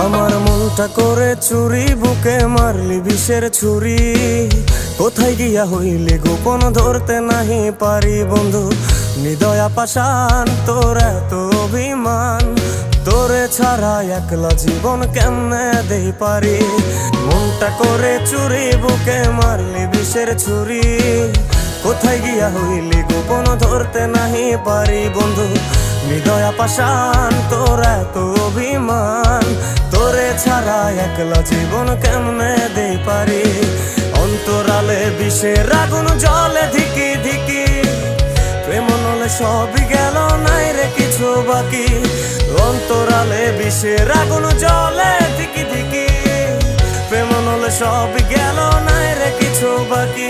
আমার মনটা করে চুরি, বুকে মারলি বিষের ছুরি। কোথায় গিয়া হইলি গোপন ধরতে নাহি পারি বন্ধু। হৃদয়া পাষাণ তোর এত অভিমান, তোরে ছাড়া একলা জীবন কেমনে দেই পারি। মনটা করে চুরি, বুকে মারলি বিষের ছুরি। কোথায় গিয়া হইলি গোপন ধরতে নাহি পারি বন্ধু। হৃদয়া পাষাণ তোর এত অভিমান, তোরে ছাড়া একলা জীবন কেমনে দেই পারি। অন্তরালে বিষের আগুন জ্বলে ধিকি ধিকি, প্রেম নলে সবই গেল নাই রে কিছু বাকি। অন্তরালে বিষের আগুন জ্বলে ধিকি ধিকি, প্রেম নলে সবই গেল নাই রে কিছু বাকি।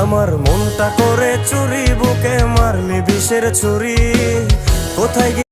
আমার মনটা করে চুরি, বুকে মারলি বিষের ছুরি। কোথায় গিয়ে